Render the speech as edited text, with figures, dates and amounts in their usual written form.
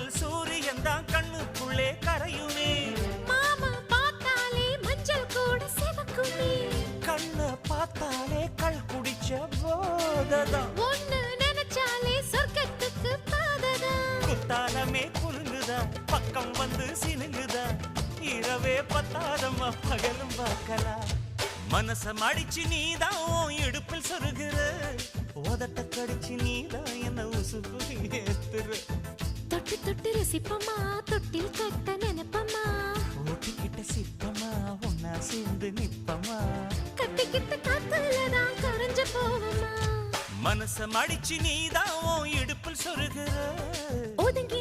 பகல் சூரியன் தான் கண்ணுக்குள்ளே கரையுமே. மாமா பார்த்தாலே மஞ்சள் கூட சிவக்குமே. கண்ண பார்த்தாலே கள் குடிச்ச போததான். ஒண்ணு நினைச்சாலே சொர்க்கத்துக்கு பாததான். குத்தாலமே குலுங்குதா பக்கம் வந்து சினுங்குதா. இரவே பத்தாதம்மா பகலும் பார்க்கலாம். மனச மடிச்சு நீதான் உன் இடுப்பில் சொருகிற. உதட்ட கடிச்சு நீதான் என்ன உசுப்பு ஏத்துற. தொட்டு தொட்டு ரசிப்பமா தொட்டில் கட்ட நினைப்பமா. ஓட்டிக்கிட்ட சிப்பமா ஒன்னா சேர்ந்து நிப்பமா. கட்டிக்கிட்ட காத்துலதான் கரைஞ்சு போவமா. மனச மடிச்சு நீதான் உன் இடுப்பில் சொருகிற. ஒதுங்கி